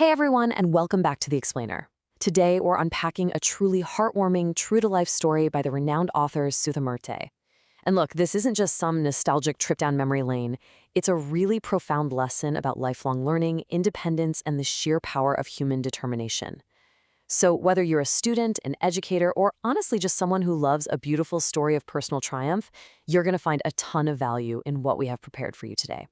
Hey everyone, and welcome back to The Explainer. Today, we're unpacking a truly heartwarming, true-to-life story by the renowned author Sudha Murty. And look, this isn't just some nostalgic trip down memory lane. It's a really profound lesson about lifelong learning, independence, and the sheer power of human determination. So whether you're a student, an educator, or honestly just someone who loves a beautiful story of personal triumph, you're going to find a ton of value in what we have prepared for you today.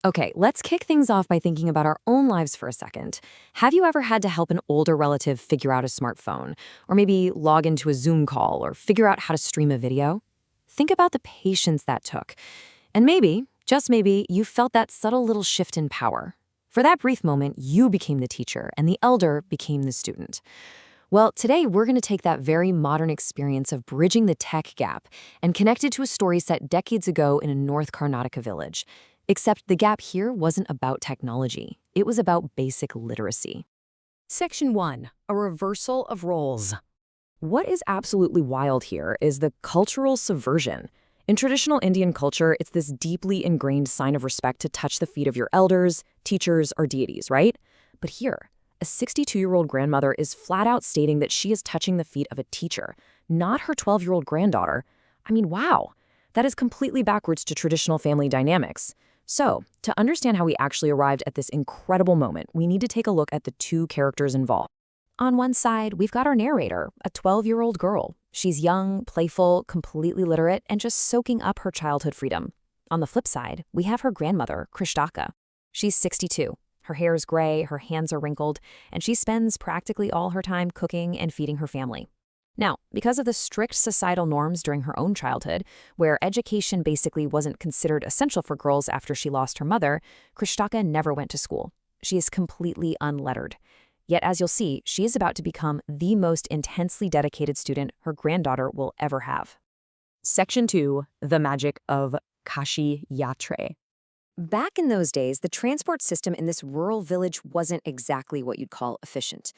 Okay, let's kick things off by thinking about our own lives for a second. Have you ever had to help an older relative figure out a smartphone, or maybe log into a Zoom call, or figure out how to stream a video? Think about the patience that took. And maybe, just maybe, you felt that subtle little shift in power. For that brief moment, you became the teacher, and the elder became the student. Well, today we're going to take that very modern experience of bridging the tech gap and connect it to a story set decades ago in a North Karnataka village. Except the gap here wasn't about technology. It was about basic literacy. Section 1. A reversal of roles. What is absolutely wild here is the cultural subversion. In traditional Indian culture, it's this deeply ingrained sign of respect to touch the feet of your elders, teachers, or deities, right? But here, a 62-year-old grandmother is flat out stating that she is touching the feet of a teacher, not her 12-year-old granddaughter. I mean, wow. That is completely backwards to traditional family dynamics. So, to understand how we actually arrived at this incredible moment, we need to take a look at the two characters involved. On one side, we've got our narrator, a 12-year-old girl. She's young, playful, completely literate, and just soaking up her childhood freedom. On the flip side, we have her grandmother, Krishtaka. She's 62. Her hair is gray, her hands are wrinkled, and she spends practically all her time cooking and feeding her family. Now, because of the strict societal norms during her own childhood, where education basically wasn't considered essential for girls after she lost her mother, Krishtaka never went to school. She is completely unlettered. Yet, as you'll see, she is about to become the most intensely dedicated student her granddaughter will ever have. Section 2. The Magic of Kashi Yatre. Back in those days, the transport system in this rural village wasn't exactly what you'd call efficient.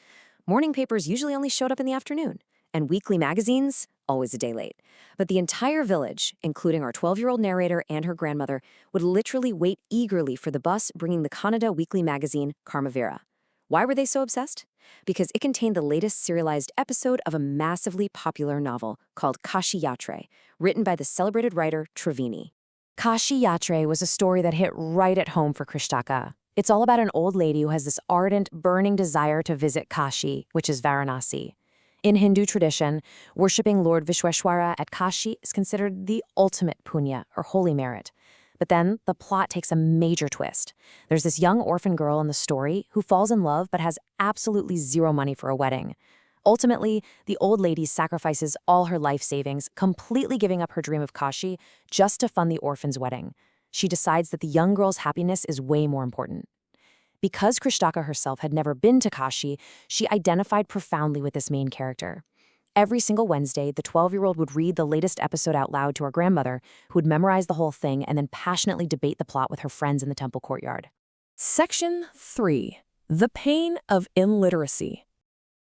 Morning papers usually only showed up in the afternoon. And weekly magazines, always a day late. But the entire village, including our 12-year-old narrator and her grandmother, would literally wait eagerly for the bus bringing the Kannada weekly magazine, Karmavira. Why were they so obsessed? Because it contained the latest serialized episode of a massively popular novel called Kashi Yatre, written by the celebrated writer Triveni. Kashi Yatre was a story that hit right at home for Krishtaka. It's all about an old lady who has this ardent, burning desire to visit Kashi, which is Varanasi. In Hindu tradition, worshipping Lord Vishweshwara at Kashi is considered the ultimate punya, or holy merit. But then the plot takes a major twist. There's this young orphan girl in the story who falls in love but has absolutely zero money for a wedding. Ultimately, the old lady sacrifices all her life savings, completely giving up her dream of Kashi just to fund the orphan's wedding. She decides that the young girl's happiness is way more important. Because Krishtaka herself had never been to Kashi, she identified profoundly with this main character. Every single Wednesday, the 12-year-old would read the latest episode out loud to her grandmother, who would memorize the whole thing and then passionately debate the plot with her friends in the temple courtyard. Section 3. The Pain of Illiteracy.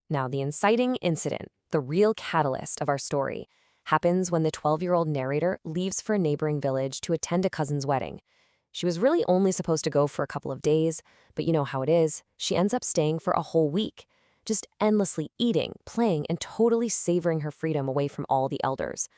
Now, the inciting incident, the real catalyst of our story, happens when the 12-year-old narrator leaves for a neighboring village to attend a cousin's wedding. She was really only supposed to go for a couple of days, but you know how it is. She ends up staying for a whole week, just endlessly eating, playing, and totally savoring her freedom away from all the elders.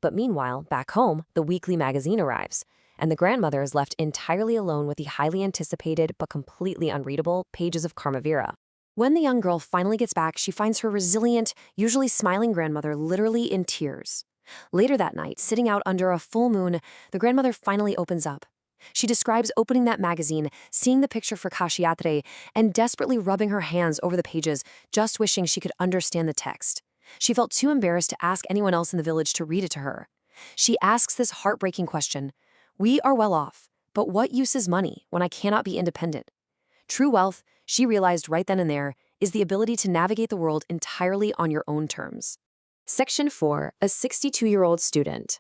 But meanwhile, back home, the weekly magazine arrives, and the grandmother is left entirely alone with the highly anticipated but completely unreadable pages of Karmavira. When the young girl finally gets back, she finds her resilient, usually smiling grandmother literally in tears. Later that night, sitting out under a full moon, the grandmother finally opens up. She describes opening that magazine, seeing the picture for Kashi Yatre, and desperately rubbing her hands over the pages, just wishing she could understand the text. She felt too embarrassed to ask anyone else in the village to read it to her. She asks this heartbreaking question: "We are well off, but what use is money when I cannot be independent?" True wealth, she realized right then and there, is the ability to navigate the world entirely on your own terms. Section 4. A 62-year-old student.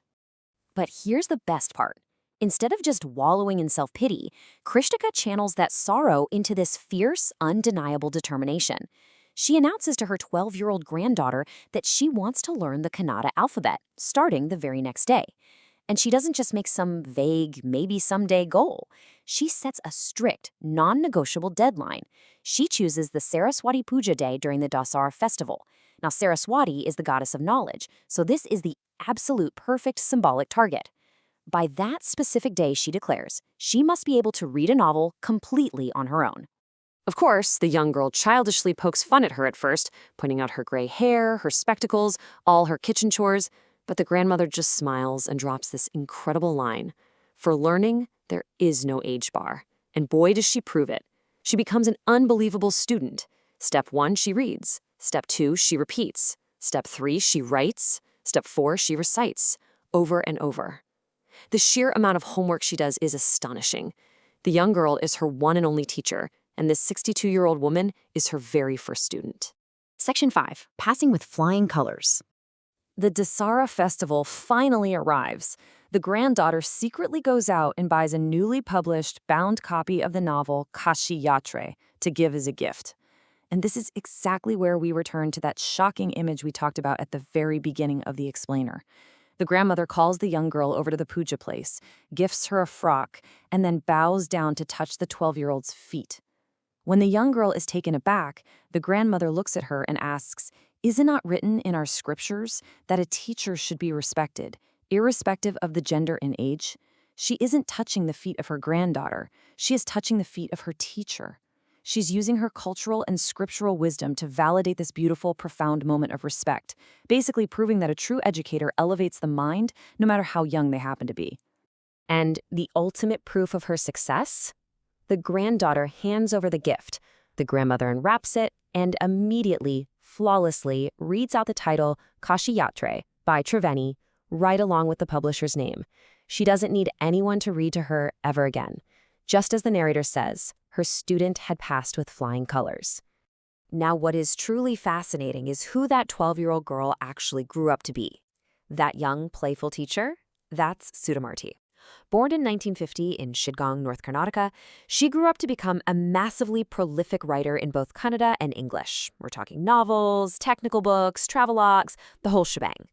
But here's the best part. Instead of just wallowing in self-pity, Krishtaka channels that sorrow into this fierce, undeniable determination. She announces to her 12-year-old granddaughter that she wants to learn the Kannada alphabet, starting the very next day. And she doesn't just make some vague, maybe someday goal. She sets a strict, non-negotiable deadline. She chooses the Saraswati Puja day during the Dasara festival. Now, Saraswati is the goddess of knowledge, so this is the absolute perfect symbolic target. By that specific day, she declares, she must be able to read a novel completely on her own. Of course, the young girl childishly pokes fun at her at first, pointing out her gray hair, her spectacles, all her kitchen chores, but the grandmother just smiles and drops this incredible line. For learning, there is no age bar. And boy, does she prove it. She becomes an unbelievable student. Step 1, she reads. Step 2, she repeats. Step 3, she writes. Step 4, she recites. Over and over. The sheer amount of homework she does is astonishing. The young girl is her one and only teacher, and this 62-year-old woman is her very first student. Section 5. Passing with flying colors. The Dasara festival finally arrives. The granddaughter secretly goes out and buys a newly published, bound copy of the novel Kashi Yatre to give as a gift. And this is exactly where we return to that shocking image we talked about at the very beginning of the explainer. The grandmother calls the young girl over to the puja place, gifts her a frock, and then bows down to touch the 12-year-old's feet. When the young girl is taken aback, the grandmother looks at her and asks, "Is it not written in our scriptures that a teacher should be respected, irrespective of the gender and age?" She isn't touching the feet of her granddaughter. She is touching the feet of her teacher. She's using her cultural and scriptural wisdom to validate this beautiful, profound moment of respect, basically proving that a true educator elevates the mind no matter how young they happen to be. And the ultimate proof of her success? The granddaughter hands over the gift. The grandmother unwraps it and immediately, flawlessly, reads out the title Kashi Yatre by Triveni, right along with the publisher's name. She doesn't need anyone to read to her ever again. Just as the narrator says, her student had passed with flying colors. Now, what is truly fascinating is who that 12-year-old girl actually grew up to be. That young, playful teacher? That's Sudha Murty. Born in 1950 in Shidgong, North Karnataka, she grew up to become a massively prolific writer in both Kannada and English. We're talking novels, technical books, travelogues, the whole shebang.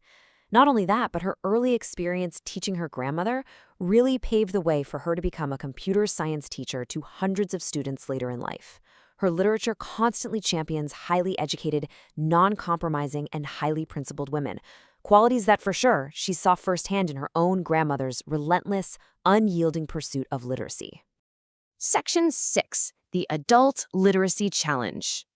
Not only that, but her early experience teaching her grandmother really paved the way for her to become a computer science teacher to hundreds of students later in life. Her literature constantly champions highly educated, non-compromising, and highly principled women, qualities that for sure she saw firsthand in her own grandmother's relentless, unyielding pursuit of literacy. Section 6. The Adult Literacy Challenge.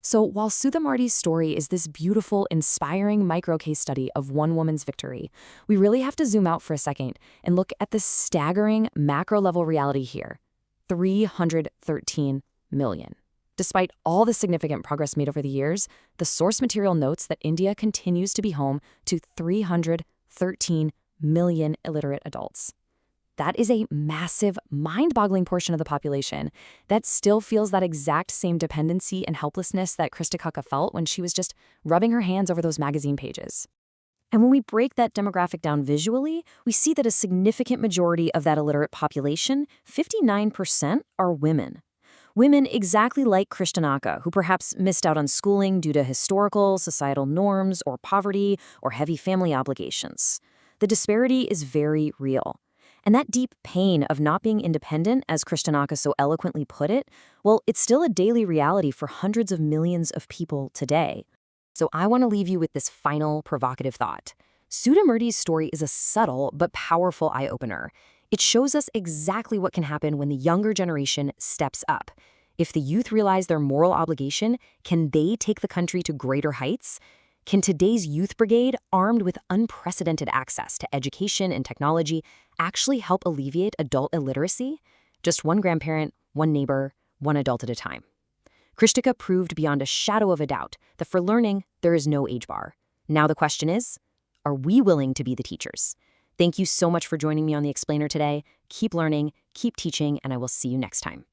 So while Sudha Murty's story is this beautiful, inspiring micro-case study of one woman's victory, we really have to zoom out for a second and look at the staggering macro-level reality here. 313 million. Despite all the significant progress made over the years, the source material notes that India continues to be home to 313 million illiterate adults. That is a massive, mind-boggling portion of the population that still feels that exact same dependency and helplessness that Krista Kakka felt when she was just rubbing her hands over those magazine pages. And when we break that demographic down visually, we see that a significant majority of that illiterate population, 59%, are women. Women exactly like Krishnanaka, who perhaps missed out on schooling due to historical, societal norms, or poverty, or heavy family obligations. The disparity is very real. And that deep pain of not being independent, as Krishnanaka so eloquently put it, well, it's still a daily reality for hundreds of millions of people today. So I want to leave you with this final provocative thought. Sudha Murty's story is a subtle but powerful eye-opener. It shows us exactly what can happen when the younger generation steps up. If the youth realize their moral obligation, can they take the country to greater heights? Can today's youth brigade, armed with unprecedented access to education and technology, actually help alleviate adult illiteracy? Just one grandparent, one neighbor, one adult at a time. Kristika proved beyond a shadow of a doubt that for learning, there is no age bar. Now the question is, are we willing to be the teachers? Thank you so much for joining me on The Explainer today. Keep learning, keep teaching, and I will see you next time.